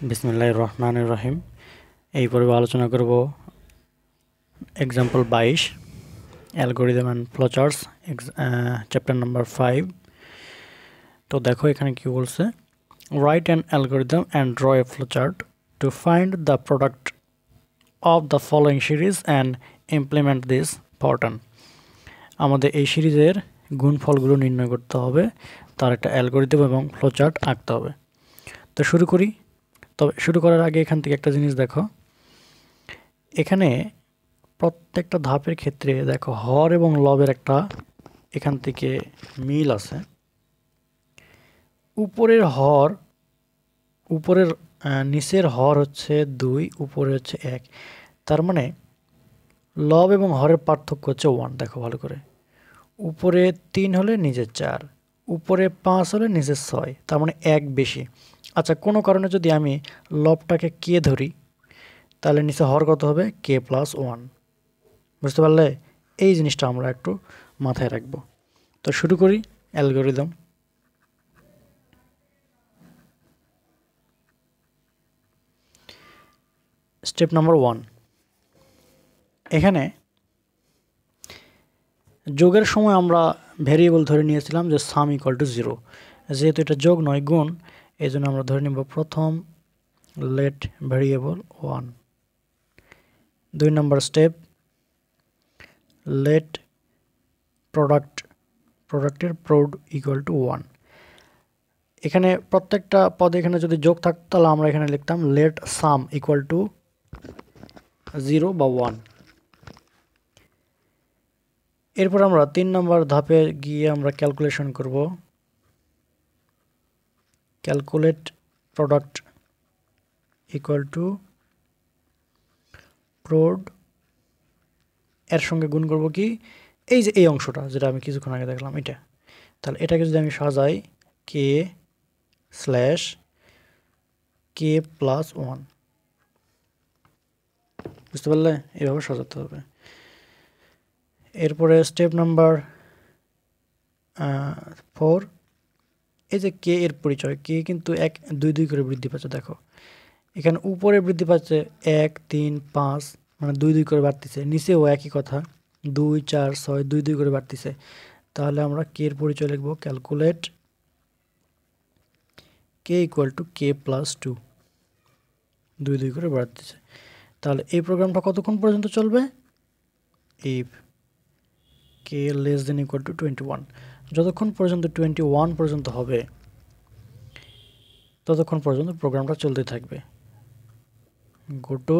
বিসমিল্লাহির রহমানির রহিম। এই পর্বে আলোচনা করব example 22 algorithm and flowcharts chapter number 5। তো দেখো এখানে কি বলছে, write an algorithm and draw a flowchart to find the product of the following series and implement this pattern. আমাদের এই সিরিজের গুণফলগুলো নির্ণয় করতে হবে, তার একটা অ্যালগরিদম এবং ফ্লোচার্ট আঁকতে হবে। তো শুরু করি। তবে শুরু করার আগে এখান থেকে একটা জিনিস দেখো, এখানে প্রত্যেকটা ধাপের ক্ষেত্রে দেখো হর এবং লবের একটা এখান থেকে মিল আছে। উপরের নিচের হর হচ্ছে 2, উপরে হচ্ছে 1, তার মানে লব এবং হরের পার্থক্য হচ্ছে 1। দেখো ভালো করে, উপরে 3 হলে নিচে 4, উপরে 5 হলে নিচে 6, তার মানে 1 বেশি। আচ্ছা, কোনো কারণে যদি আমি লবটাকে কে ধরি, তাহলে নিচে হর কত হবে? কে প্লাস 1। বুঝতে পারলে? এই জিনিসটা আমরা একটু মাথায় রাখবো। তো শুরু করি অ্যালগরিদম। স্টেপ নাম্বার 1, এখানে যোগের সময় আমরা ভেরিয়েবল ধরে নিয়েছিলাম যে সাম ইকুয়াল টু 0। যেহেতু এটা যোগ নয় গুণ, এই জন্য আমরা ধরে নেব প্রথম late variable 1। 2 number step, late প্রোডাক্টের প্রোড ইকুয়াল টু 1। এখানে প্রত্যেকটা পদে এখানে যদি যোগ থাকতো তাহলে আমরা এখানে লিখতাম লেট সাম ইকুয়াল টু 0 বা 1। এরপর আমরা 3 নম্বর ধাপে গিয়ে আমরা ক্যালকুলেশন করব। ক্যালকুলেট প্রোডাক্ট ইকুয়াল টু প্রোড, এর সঙ্গে গুণ করব কি, এই যে এই অংশটা যেটা আমি কিছুক্ষণ আগে দেখলাম এটা। তাহলে এটাকে যদি আমি সাজাই কে স্ল্যাশ কে প্লাস 1, বুঝতে পারলে? এভাবে সাজাতে হবে। এরপরে স্টেপ নাম্বার 4, এই যে কে এর পরিচয়, কে কিন্তু 1 2 2 করে বৃদ্ধি পাচ্ছে। দেখো এখানে উপরে বৃদ্ধি পাচ্ছে 1 3 5, মানে 2 2 করে বাড়তিছে। নিচেও একই কথা, 2 4 6 2 2 করে বাড়তিছে। তাহলে আমরা কে এর পরিচয় লিখব calculate K equal to k plus 2, 2 2 করে বাড়তেছে। তাহলে এই প্রোগ্রামটা কতক্ষণ পর্যন্ত চলবে? If K less than equal two 21, যতক্ষণ পর্যন্ত 21 পর্যন্ত হবে ততক্ষণ পর্যন্ত প্রোগ্রামটা চলতে থাকবে। গো টু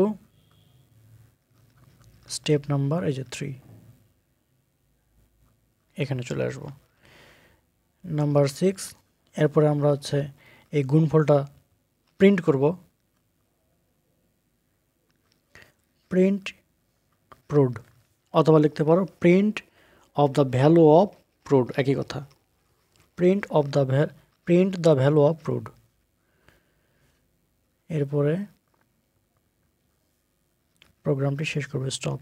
স্টেপ নাম্বার এই যে 3, এখানে চলে আসবো নাম্বার 6। এরপরে আমরা হচ্ছে এই গুণফলটা প্রিন্ট করব। প্রিন্ট প্রোড, অথবা লিখতে পারো print of the value of prod, একই কথা। Print the value of prod. এরপরে প্রোগ্রামটি শেষ করবে স্টপ।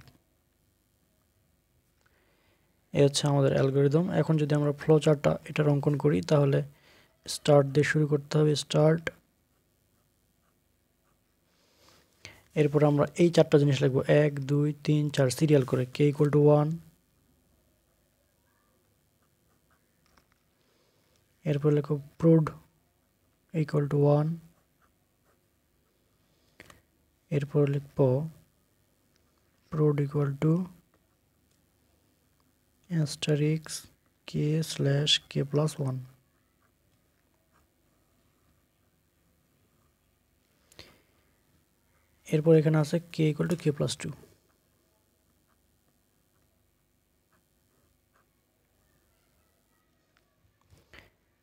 এই হচ্ছে আমাদের অ্যালগরিদম। এখন যদি আমরা ফ্লো চার্টটা এটার অঙ্কন করি, তাহলে স্টার্ট দিয়ে শুরু করতে হবে, স্টার্ট। এরপর আমরা এই 4টা জিনিস লিখব 1 2 3 4 সিরিয়াল করে, কে ইকুয়াল টু 1। এরপর লিখব প্রোড ইকুয়াল টু 1। এরপর লিখব prod equal to asterisk k slash k plus 1। এরপর এখানে আছে k equal to k plus 2।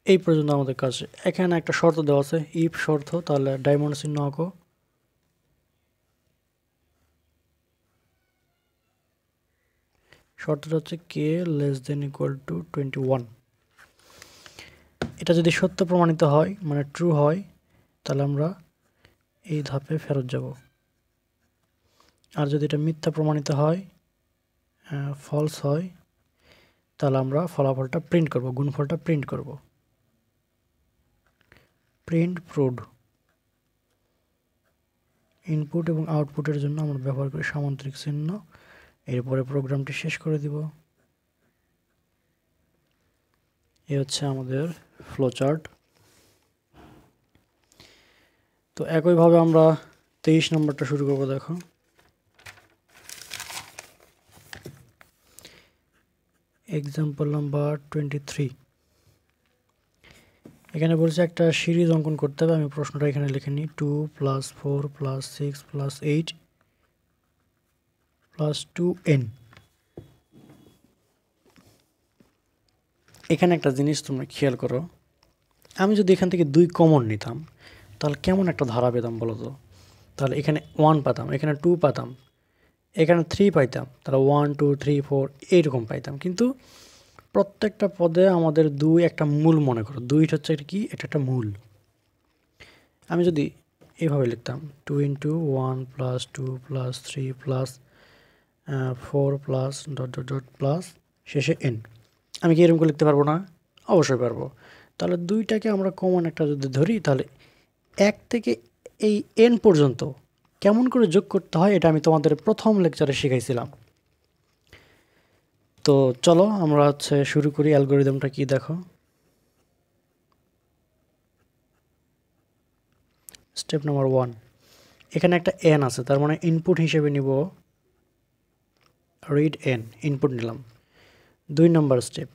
এই পর্যন্ত আমাদের কাজ। এখানে একটা শর্ত দেওয়া আছে, ইফ শর্ত, তাহলে ডায়মন্ড চিহ্ন আঁকো। শর্তটা হচ্ছে কে লেস দেন ইকুয়াল টু 21। এটা যদি সত্য প্রমাণিত হয়, মানে ট্রু হয়, তাহলে আমরা এই ধাপে ফেরত যাব। আর যদি এটা মিথ্যা প্রমাণিত হয়, ফলস হয়, তাহলে আমরা ফলাফলটা প্রিন্ট করব, গুণফলটা প্রিন্ট করব। প্রিন্ট প্রোড। ইনপুট এবং আউটপুটের জন্য আমরা ব্যবহার করি সামান্তরিক চিহ্ন। এরপরে প্রোগ্রামটি শেষ করে দিব। এই হচ্ছে আমাদের ফ্লোচার্ট। তো একইভাবে আমরা 23 নম্বরটা শুরু করব। দেখো এক্সাম্পল নাম্বার 23। এখানে বলছে একটা সিরিজ অঙ্কন করতে হবে। আমি প্রশ্নটা এখানে লিখে নিই, 2 + 4 + 6 + 8 + 2n। এখানে একটা জিনিস তোমরা খেয়াল করো, আমি যদি এখান থেকে 2 কমন নিতাম তাহলে কেমন একটা ধারা পেতাম বলো তো? তাহলে এখানে 1 পাতাম, এখানে 2 পাতাম, এখানে 3 পাইতাম, তাহলে 1 2 3 4 এইরকম পাইতাম। কিন্তু প্রত্যেকটা পদে আমাদের 2 একটা মূল মনে করো, 2 হচ্ছে কি, এটা একটা মূল। আমি যদি এইভাবে লিখতাম 2 × 1 + 2 + 3 + 4 +... শেষে n। আমি কি এরকম করে লিখতে পারবো না? অবশ্যই পারবো। তাহলে 2টাকে আমরা কমন একটা যদি ধরি, তাহলে 1 থেকে এই n পর্যন্ত কেমন করে যোগ করতে হয় এটা আমি তোমাদের প্রথম লেকচারে শিখাইছিলাম। তো চলো আমরা শুরু করি। অ্যালগরিদমটা কি দেখো। স্টেপ নাম্বার 1, এখানে একটা n আছে, তার মানে ইনপুট হিসেবে নিব রিড n, ইনপুট নিলাম। 2 নম্বর স্টেপ,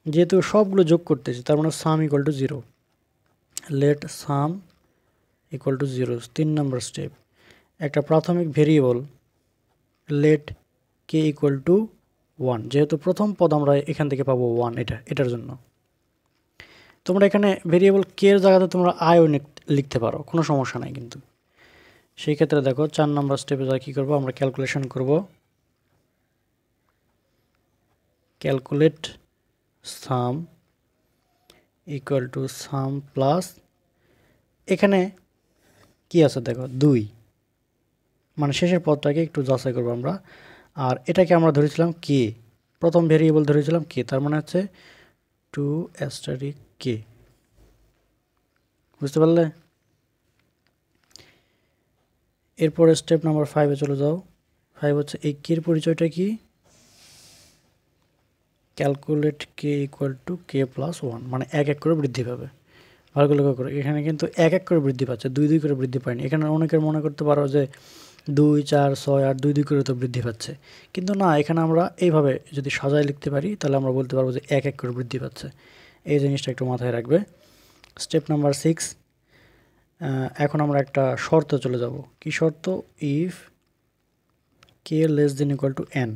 যেহেতু সবগুলো যোগ করতেছি তার মানে সাম = 0, লেট সাম = 0। 3 নম্বর স্টেপ, একটা প্রাথমিক ভেরিয়েবল লেট k = 1, যেহেতু প্রথম পদ আমরা এখান থেকে পাবো 1, এটার জন্য তোমরা এখানে ভেরিয়েবল k এর জায়গাতে তোমরা আইও লিখতে পারো, কোনো সমস্যা নাই। কিন্তু সেই ক্ষেত্রে দেখো 4 নম্বর স্টেপে যা কি করব, আমরা ক্যালকুলেশন করব। ক্যালকুলেট সাম = সাম প্লাস, এখানে কি আছে দেখো 2, মানে শেষের পদটাকে একটু যাচাই করবো আমরা। আর এটাকে আমরা ধরেছিলাম k, প্রথম ভেরিয়েবল ধরেছিলাম k, তার মানে হচ্ছে 2 * k। বুঝতে পারলে? এরপরে স্টেপ নাম্বার 5-এ চলে যাও। 5 হচ্ছে এই k এর পরিচয়টা কি, ক্যালকুলেট k = k + 1, মানে 1 1 করে বৃদ্ধি পাবে। ভালো করে লক্ষ্য করো, এখানে কিন্তু 1 1 করে বৃদ্ধি পাচ্ছে, 2 2 করে বৃদ্ধি পায়নি। এখানে অনেকের মনে করতে পারো যে 2 4 6 8 2 2 করে তো বৃদ্ধি পাচ্ছে, কিন্তু না, এখানে আমরা এইভাবে যদি সাজায় লিখতে পারি তাহলে আমরা বলতে পারবো যে 1 1 করে বৃদ্ধি পাচ্ছে। এই জিনিসটা একটু মাথায় রাখবে। স্টেপ নাম্বার 6, এখন আমরা একটা শর্তে চলে যাব। কি শর্ত? ইফ k <= n,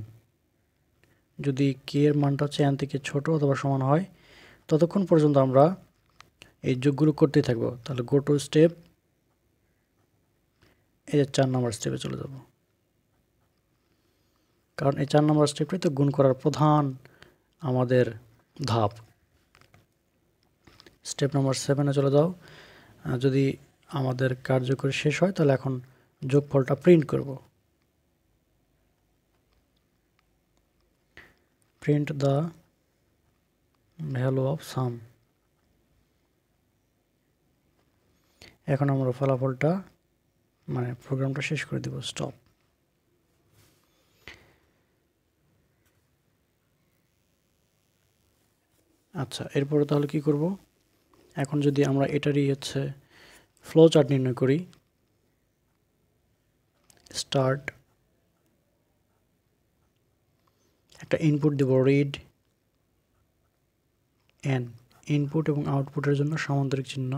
যদি k এর মানটা হচ্ছে n থেকে ছোট অথবা সমান হয় ততক্ষণ পর্যন্ত আমরা এই যোগগুলো করতেই থাকবো। তাহলে গো টু স্টেপ, এই যে 4 নম্বর স্টেপে চলে যাব, কারণ এই 4 নম্বর স্টেপটাই তো গুণ করার প্রধান আমাদের ধাপ। স্টেপ নাম্বার 7-এ চলে যাও। যদি আমাদের কার্যকরী শেষ হয় তাহলে এখন যোগফলটা প্রিন্ট করব। Print the value of some. এখন আমরা ফলাফলটা, মানে প্রোগ্রামটা শেষ করে দেব, স্টপ। আচ্ছা, এরপরে তাহলে কি করব? এখন যদি আমরা এটারই ফ্লো চার্ট নির্ণয় করি, স্টার্ট, একটা ইনপুট দেব রিড n, ইনপুট এবং আউটপুটের জন্য সামান্তরিক চিহ্ন।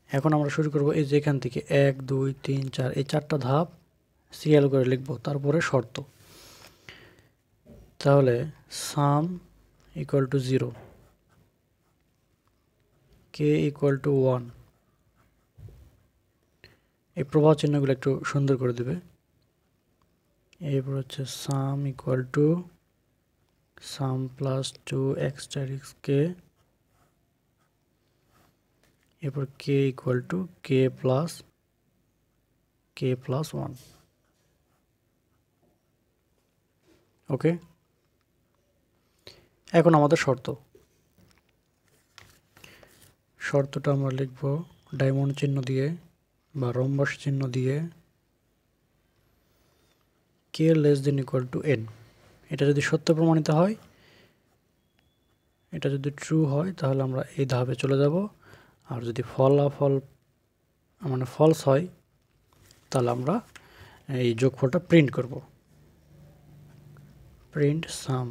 এখন আমরা শুরু করব এই যে এখান থেকে 1 2 3 4, এই 4টা ধাপ সিরিয়াল করে লিখব, তারপরে শর্ত। তাহলে সাম = 0, k = 1, এই প্রবাহ চিহ্নগুলো একটু সুন্দর করে দেবে। এরপর সাম = সাম প্লাস 2x * k, এরপর k = k + 1। ওকে, এখন আমাদের শর্তটা আমরা লিখব ডায়মন্ড চিহ্ন দিয়ে বা রম্বাস চিহ্ন দিয়ে k less than equal to n। এটা যদি সত্য প্রমাণিত হয়, এটা যদি ট্রু হয় তাহলে আমরা এই ধাপে চলে যাব, আর যদি ফলাফল মানে ফলস হয় তাহলে আমরা এই যোগফলটা প্রিন্ট করব, প্রিন্ট সাম।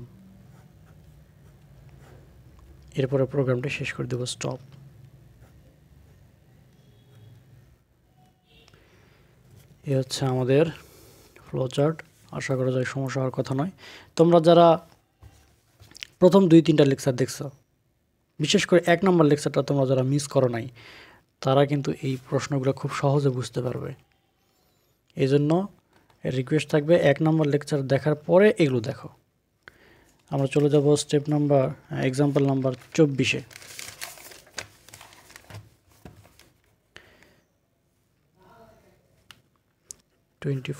এরপরে প্রোগ্রামটি শেষ করে দেব স্টপ। এই হচ্ছে আমাদের ফ্লোচার্ট। আশা করা যায় সমস্যা হওয়ার কথা নয়। তোমরা যারা প্রথম 2-3টা লেকচার দেখছো, বিশেষ করে 1 নম্বর লেকচারটা তোমরা যারা মিস করো নাই, তারা কিন্তু এই প্রশ্নগুলো খুব সহজে বুঝতে পারবে। এই জন্য রিকোয়েস্ট থাকবে 1 নম্বর লেকচার দেখার পরে এগুলো দেখো। আমরা চলে যাব স্টেপ নাম্বার এক্সাম্পল নাম্বার 24-এ। টোয়েন্টি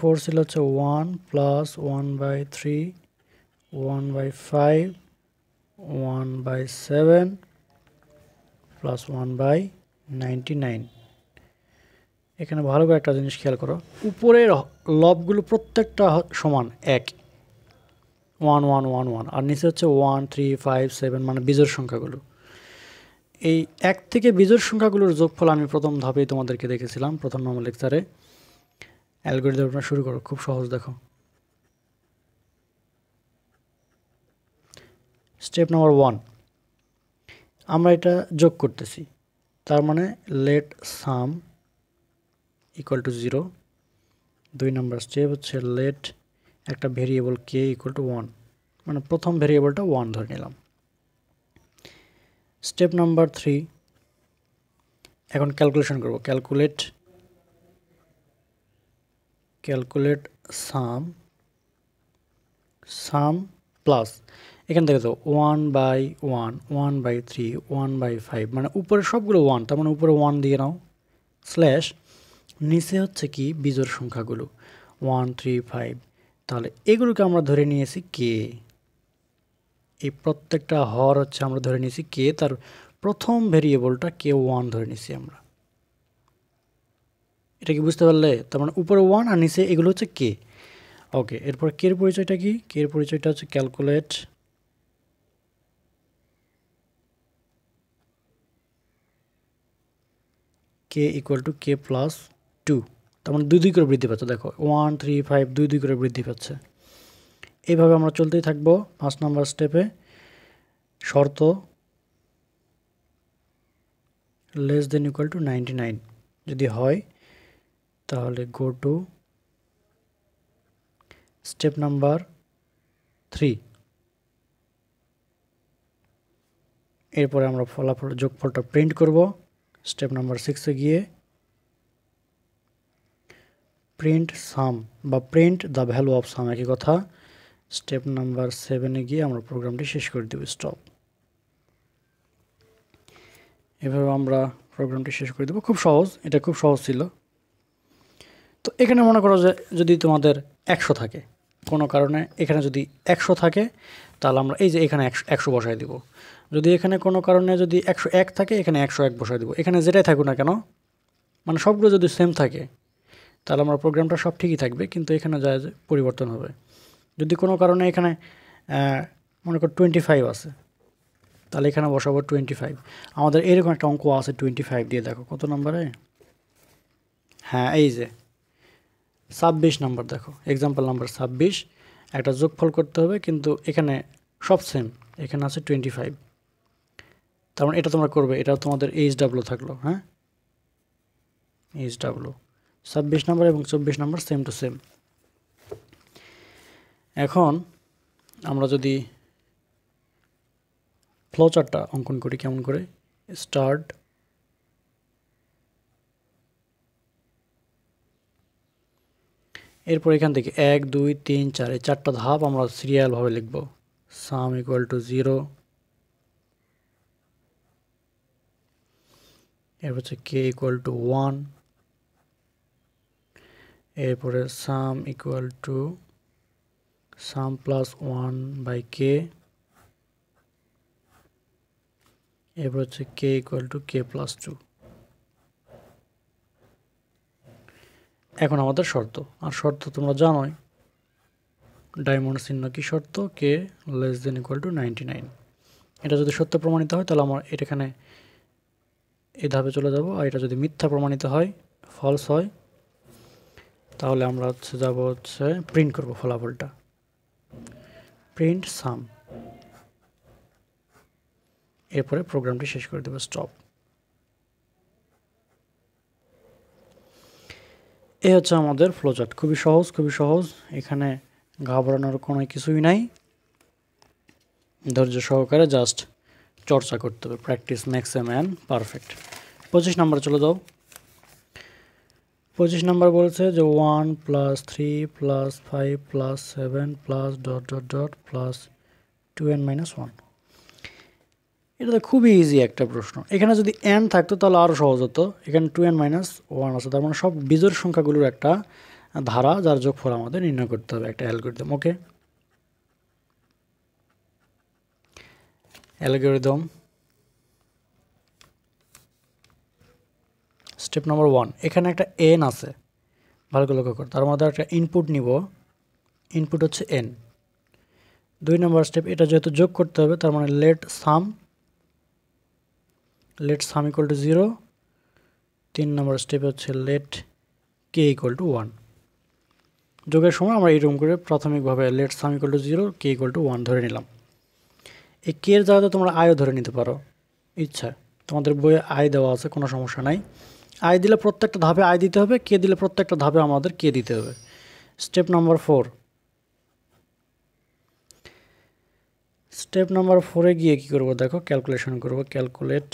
ফোর ছিল হচ্ছে 1 + 1/3 1/5 1/7 + 1/99। এখানে ভালো করে একটা জিনিস খেয়াল করো, উপরের লবগুলো প্রত্যেকটা সমান 1 1 1 1 1, আর নিচে হচ্ছে 1 3 5 7 মানে বিজোড় সংখ্যাগুলো। এই 1 থেকে বিজোড় সংখ্যাগুলোর যোগফল আমি প্রথম ধাপেই তোমাদেরকে দেখেছিলাম প্রথম নম্বর লেকচারে। অ্যালগরিদমটা শুরু করো, খুব সহজ। দেখো স্টেপ নাম্বার 1, আমরা এটা যোগ করতেছি, তার মানে let sum equal to 0। 2 number step হচ্ছে লেট একটা ভেরিয়েবল কে ইকুয়াল টু 1, মানে প্রথম ভেরিয়েবলটা 1 ধরে নিলাম। স্টেপ নাম্বার 3, এখন ক্যালকুলেশন করব। ক্যালকুলেট সাম প্লাস, এখান থেকে তো 1/1 1/3 1/5 মানে উপরে সবগুলো 1, তার মানে উপরে 1 দিয়ে নাও, স্ল্যাশ নিচে হচ্ছে কি বিজোড় সংখ্যাগুলো 1 3 5, তাহলে এগুলোকে আমরা ধরে নিয়েছি কে। এই প্রত্যেকটা হর হচ্ছে আমরা ধরে নিয়েছি কে, তার প্রথম ভেরিয়েবলটা কে 1 ধরে নিয়েছি আমরা। এটা কি বুঝতে পারলে? তার মানে উপরে 1 আর নিচে এগুলো হচ্ছে কে। ওকে, এরপর কে এর পরিচয়টা কি? কে এর পরিচয়টা হচ্ছে calculate K equal to k plus 2, তার মানে 2 2 করে বৃদ্ধি পাচ্ছে। দেখো 1 3 5 2 2 করে বৃদ্ধি পাচ্ছে। এইভাবে আমরা চলতেই থাকবো। 5 নম্বর স্টেপে শর্ত লেস দেন ইকুয়াল টু 99 যদি হয় তাহলে গো টু স্টেপ নাম্বার 3। এরপরে আমরা ফলাফল যোগফলটা প্রিন্ট করব। স্টেপ নাম্বার 6-এ গিয়ে প্রিন্ট সাম বা print the value of some, একই কথা। স্টেপ নাম্বার 7-এ গিয়ে আমরা প্রোগ্রামটি শেষ করে দেব, স্টপ। এভাবে আমরা প্রোগ্রামটি শেষ করে দেব। খুব সহজ, এটা খুব সহজ ছিল। তো এখানে মনে করো যে যদি তোমাদের 100 থাকে, কোনো কারণে এখানে যদি 100 থাকে তাহলে আমরা এই যে এখানে 100 বসাই দিব। যদি এখানে কোনো কারণে যদি 101 থাকে, এখানে 101 বসাই দিব। এখানে যেটাই থাকুক না কেন, মানে সবগুলো যদি সেম থাকে তাহলে আমরা প্রোগ্রামটা সব ঠিকই থাকবে, কিন্তু এখানে যা পরিবর্তন হবে। যদি কোনো কারণে এখানে মনে করো 25 আছে, তাহলে এখানে বসাবো 25। আমাদের এরকম একটা অঙ্ক আছে 25 দিয়ে, দেখো কত নম্বরে, হ্যাঁ এই যে 26 নাম্বার। দেখো এক্সাম্পল নাম্বার 26, একটা যোগফল করতে হবে, কিন্তু এখানে সব সেম, এখানে আছে 25। তার মানে এটা তোমরা করবে, এটা তোমাদের HW থাকলো। হ্যাঁ, HW 26 নাম্বার এবং 24 নাম্বার সেম টু সেম। এখন আমরা যদি ফ্লোচার্টটা অঙ্কন করি, কেমন করে, স্টার্ট, এরপর এখান থেকে 1 2 3 4 এই 4টা ধাপ আমরা সিরিয়ালভাবে লিখব। সাম ইকুয়াল টু 0, এরপর হচ্ছে কে ইকুয়াল টু 1, এরপরে সাম equal to sum plus 1/k, এরপর হচ্ছে k equal to k plus 2। এখন আমাদের শর্ত, আর শর্ত তোমরা জানোই, ডায়মন্ড চিহ্ন কি শর্ত, কে লেস দেন ইকুয়াল টু 99। এটা যদি সত্য প্রমাণিত হয় তাহলে আমরা এখানে এই ধাপে চলে যাব, আর এটা যদি মিথ্যা প্রমাণিত হয়, ফলস হয়, তাহলে আমরা যাব প্রিন্ট করব ফলাফলটা, প্রিন্ট সাম। এরপরে প্রোগ্রামটি শেষ করে দেব, স্টপ। এই হচ্ছে আমাদের ফ্লোচার্ট, খুবই সহজ, খুবই সহজ। এখানে ঘাবড়ানোর কোনো কিছুই নাই, ধৈর্য সহকারে জাস্ট চর্চা করতে হবে, practice makes a man perfect. 25 নম্বরে চলে যাও। 25 নম্বর বলছে যে 1 + 3 + 5 + 7 + ... + 2n - 1। এটা তো খুবই ইজি একটা প্রশ্ন। এখানে যদি n থাকতো তাহলে আরও সহজ হতো। এখানে 2n - 1 আছে, তার মানে সব বিজোড় সংখ্যাগুলোর একটা ধারা, যার যোগফল আমাদের নির্ণয় করতে হবে, একটা অ্যালগরিদম। ওকে, অ্যালগরিদম স্টেপ নাম্বার 1। এখানে একটা n আছে, ভালো করে লক্ষ্য কর, তার মধ্যে একটা ইনপুট নিব, ইনপুট হচ্ছে n। 2 নম্বর স্টেপ, এটা যেহেতু যোগ করতে হবে, তার মানে let sum equal to 0। 3 number step হচ্ছে লেট কে ইকুয়াল টু 1। যোগের সময় আমরা এইরকম করে প্রাথমিকভাবে let sum equal to 0, k equal to 1 ধরে নিলাম। এই কে এর জায়গাতে তোমরা আয়ও ধরে নিতে পারো ইচ্ছা, তোমাদের বইয়ে আয় দেওয়া আছে, কোনো সমস্যা নাই। আয় দিলে প্রত্যেকটা ধাপে আয় দিতে হবে, কে দিলে প্রত্যেকটা ধাপে আমাদের কে দিতে হবে। Step number 4। স্টেপ নাম্বার 4-এ গিয়ে কী করবো দেখো, ক্যালকুলেশন করব, calculate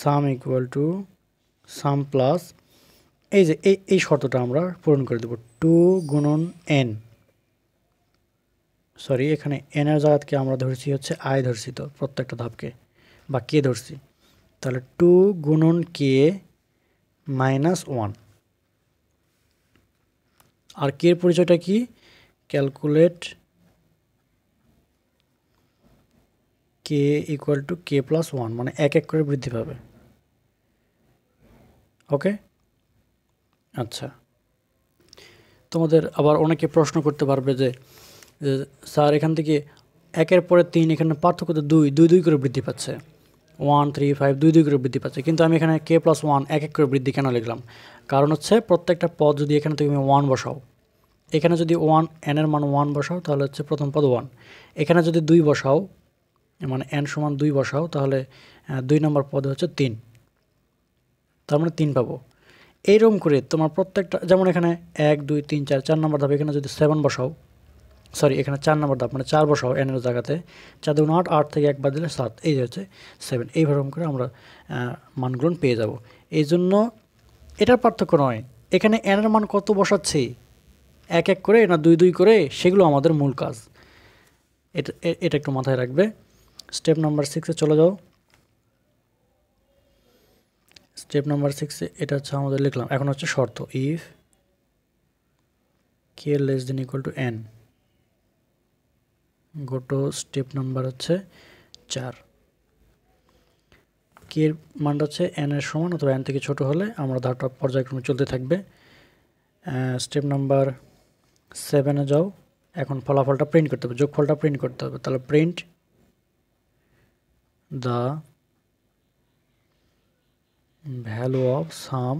some equal to sum plus, এই যে এই শর্তটা আমরা পূরণ করে দেবো, 2 গুণন n, সরি এখানে n এর জায়গাকে আমরা ধরছি হচ্ছে আয় ধরছি, তো প্রত্যেকটা ধাপকে বা কে ধরছি, তাহলে 2 গুণন কে মাইনাস 1। আর কে এর পরিচয়টা কি, calculate K equal to k plus 1, মানে এক এক করে বৃদ্ধি পাবে। ওকে, আচ্ছা। তোমাদের আবার অনেকে প্রশ্ন করতে পারবে যে স্যার এখান থেকে 1-এর পরে 3, এখানে পার্থক্য তো 2 2 2 করে বৃদ্ধি পাচ্ছে, 1 3 5 2 2 করে বৃদ্ধি পাচ্ছে, কিন্তু আমি এখানে কে প্লাস 1 এক এক করে বৃদ্ধি কেন লিখলাম? কারণ হচ্ছে প্রত্যেকটা পদ যদি এখানে তুমি 1 বসাও, এখানে যদি 1 n এর মান 1 বসাও তাহলে হচ্ছে প্রথম পদ 1, এখানে যদি 2 বসাও মানে n সমান 2 বসাও তাহলে 2 নম্বর পদে হচ্ছে 3, তার মানে 3 পাবো। এইরকম করে তোমার প্রত্যেকটা, যেমন এখানে 1 2 3 4 4 নম্বর ধাপ, এখানে যদি 7 বসাও, সরি এখানে 4 নম্বর ধাপ মানে 4 বসাও n এর জায়গাতে, 4 2 8, 8 থেকে 1 বাদ দিলে 7, এই যে হচ্ছে 7। এইভাবে করে আমরা মানগুলো পেয়ে যাব। এই জন্য এটার পার্থক্য নয়, এখানে n এর মান কত বসাচ্ছি এক এক করে না 2 2 করে, সেগুলো আমাদের মূল কাজ। এটা একটু মাথায় রাখবে। স্টেপ নাম্বার 6-এ চলে যাও। স্টেপ নাম্বার 6-এ এটা হচ্ছে আমাদের লিখলাম, এখন হচ্ছে শর্ত, if K less than equal to n, go to step number হচ্ছে 4। কে এর মানটা হচ্ছে n এর সমান অথবা n থেকে ছোট হলে আমরা ধাপটা পর্যায়ক্রমে চলতে থাকবে। স্টেপ নাম্বার 7-এ যাও, এখন ফলাফলটা প্রিন্ট করতে হবে, যোগফলটা প্রিন্ট করতে হবে, তাহলে print the value of some,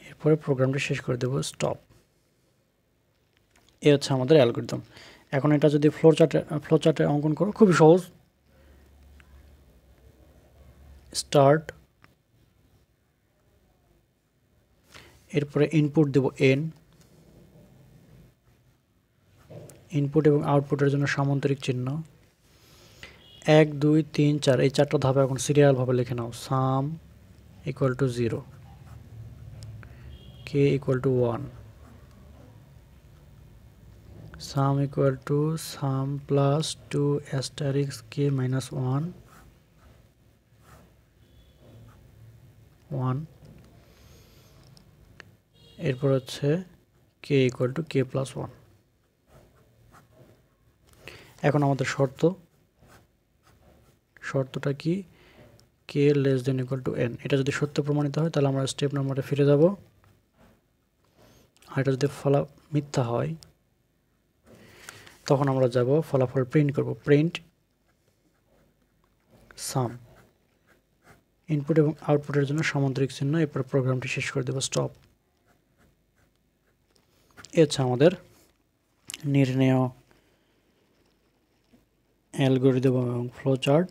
এরপরে প্রোগ্রামটি শেষ করে দেব, স্টপ। এ হচ্ছে আমাদের অ্যালগরিদম। এখন এটা যদি ফ্লোচার্টে অঙ্কন করো, খুবই সহজ। স্টার্ট, এরপরে ইনপুট দেব n, ইনপুট এবং আউটপুটের জন্য সামান্তরিক চিহ্ন, 1 2 3 4, এই 4টা ধাপে এখন সিরিয়ালভাবে লিখে নাও, sum equal to 0, k equal to 1, sum equal to sum plus 2 asterisk k minus 1 1, এরপর হচ্ছে k equal to k plus 1। এখন আমাদের শর্তটা কি, k less than equal to n. এটা যদি সত্য প্রমাণিত হয় তাহলে আমরা স্টেপ নাম্বারে ফিরে যাব, আর এটা যদি মিথ্যা হয় তখন আমরা যাব ফলাফল প্রিন্ট করব, প্রিন্ট সাম। ইনপুট এবং আউটপুটের জন্য সমান্তরিক চিহ্ন, এরপর প্রোগ্রামটি শেষ করে দেব, স্টপ। এ হচ্ছে আমাদের নির্ণেয় অ্যালগরিদম এবং ফ্লো চার্ট।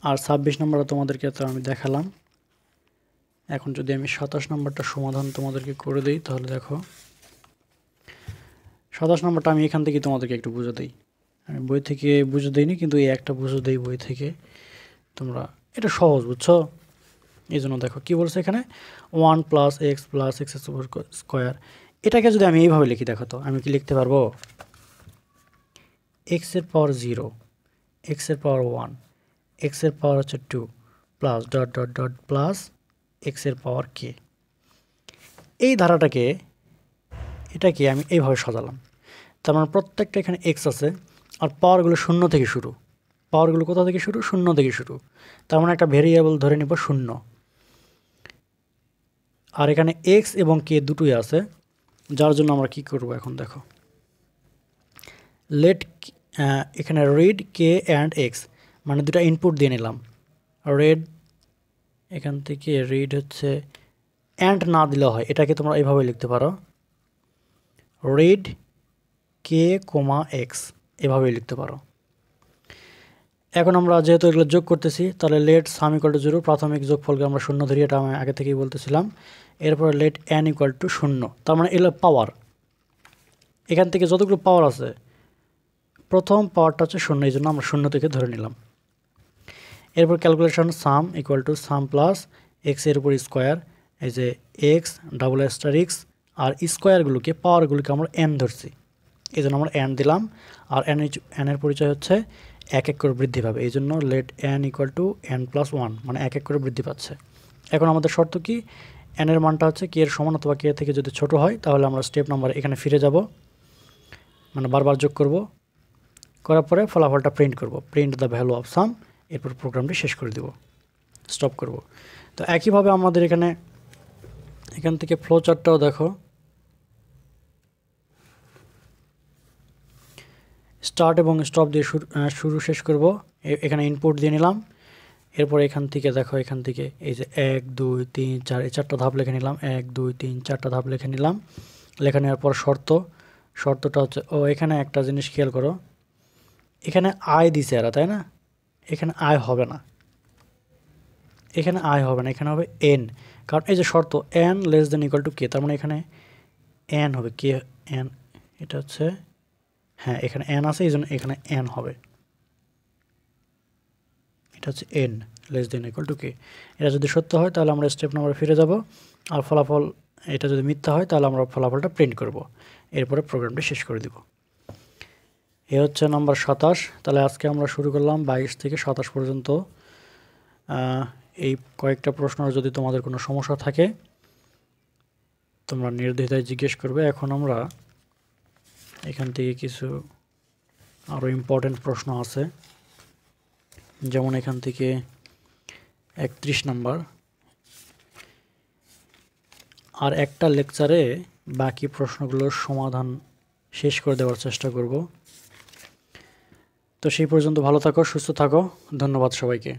আর 26 নম্বরটা তোমাদেরকে তো আমি দেখালাম। এখন যদি আমি 27 নম্বরটা সমাধান তোমাদেরকে করে দিই তাহলে দেখো, 27 নম্বরটা আমি এখান থেকে তোমাদেরকে একটু বুঝে দিই। আমি বই থেকে বুঝে দিইনি, কিন্তু এই একটা বুঝে দিই বই থেকে। তোমরা এটা সহজ, বুঝছো? এই জন্য দেখো কি বলছে এখানে, 1 + x + x² এটাকে যদি আমি এইভাবে লিখি, দেখো তো আমি কি লিখতে পারবো, x এর পাওয়ার 0, x এর পাওয়ার 1, x এর পাওয়ার হচ্ছে 2 plus dot dot dot plus x এর পাওয়ার k। এই ধারাটাকে, এটাকে আমি এইভাবে সাজালাম। তার মানে প্রত্যেকটা এখানে x আছে, আর পাওয়ারগুলো শূন্য থেকে শুরু। পাওয়ারগুলো কোথা থেকে শুরু? শূন্য থেকে শুরু। তার মানে একটা ভেরিয়েবল ধরে নিব 0। আর এখানে x এবং k দুটোই আছে, যার জন্য আমরা কি করব এখন দেখো, লেট এখানে রিড k অ্যান্ড x, মানে দুটা ইনপুট দিয়ে নিলাম। রেড এখান থেকে রিড হচ্ছে, অ্যান্ড না দিলে হয়, এটাকে তোমরা এইভাবে লিখতে পারো, রিড k, x, এভাবেই লিখতে পারো। এখন আমরা যেহেতু এগুলো যোগ করতেছি, তাহলে লেট সাম ইকুয়াল টু 0, প্রাথমিক যোগফলকে আমরা 0 ধরি, এটা আমি আগে থেকেই বলতেছিলাম। এরপরে লেট n ইকুয়াল টু 0, তার মানে এগুলো পাওয়ার। এখান থেকে যতগুলো পাওয়ার আছে, প্রথম পাওয়ারটা হচ্ছে 0, এই জন্য আমরা 0 থেকে ধরে নিলাম। এরপর calculation some equal to sum plus x এর উপর স্কোয়ার, এই যে এক্স ডাবল স্টার এক্স, আর স্কোয়ারগুলোকে, পাওয়ারগুলোকে আমরা n ধরছি, এই জন্য আমরা n দিলাম। আর n এর পরিচয় হচ্ছে এক এক করে বৃদ্ধি পাবে, এই জন্য late n equal to n+1, মানে এক এক করে বৃদ্ধি পাচ্ছে। এখন আমাদের শর্ত কি, n এর মানটা হচ্ছে k এর সমান অথবা k থেকে যদি ছোট হয় তাহলে আমরা স্টেপ নাম্বার এখানে ফিরে যাব, মানে বারবার যোগ করব, করার পরে ফলাফলটা প্রিন্ট করব, print the value of some. এরপর প্রোগ্রামটি শেষ করে দেব, স্টপ করব। তো একইভাবে আমাদের এখান থেকে ফ্লো চার্টটাও দেখো, স্টার্ট এবং স্টপ দিয়ে শুরু শেষ করব। এখানে ইনপুট দিয়ে নিলাম। এরপর এখান থেকে দেখো, এখান থেকে এই যে 1 2 3 4 এই 4টা ধাপ লিখে নিলাম, 1 2 3 4টা ধাপ লিখে নিলাম। লেখা নেওয়ার পর শর্তটা হচ্ছে, এখানে একটা জিনিস খেয়াল করো, এখানে আই দিছে এরা, তাই না? এখানে আই হবে না, এখানে হবে n, কারণ এই যে শর্ত n less than equal two k, তার মানে এখানে n হবে, k n, এটা হচ্ছে, হ্যাঁ এখানে n আছে, এই জন্য এখানে n হবে, এটা হচ্ছে n less than equal two k। এটা যদি সত্য হয় তাহলে আমরা স্টেপ নাম্বারে ফিরে যাব, আর ফলাফল, এটা যদি মিথ্যা হয় তাহলে আমরা ফলাফলটা প্রিন্ট করব, এরপরে প্রোগ্রামটি শেষ করে দিব। এ হচ্ছে নাম্বার 27। তাহলে আজকে আমরা শুরু করলাম 22 থেকে 27 পর্যন্ত। এই কয়েকটা প্রশ্নের যদি তোমাদের কোনো সমস্যা থাকে তোমরা নির্দ্বিধায় জিজ্ঞেস করবে। এখন আমরা এখান থেকে কিছু আরও ইম্পর্টেন্ট প্রশ্ন আছে, যেমন এখান থেকে 31 নাম্বার, আর একটা লেকচারে বাকি প্রশ্নগুলোর সমাধান শেষ করে দেওয়ার চেষ্টা করব। তো সেই পর্যন্ত ভালো থাকো, সুস্থ থাকো, ধন্যবাদ সবাইকে।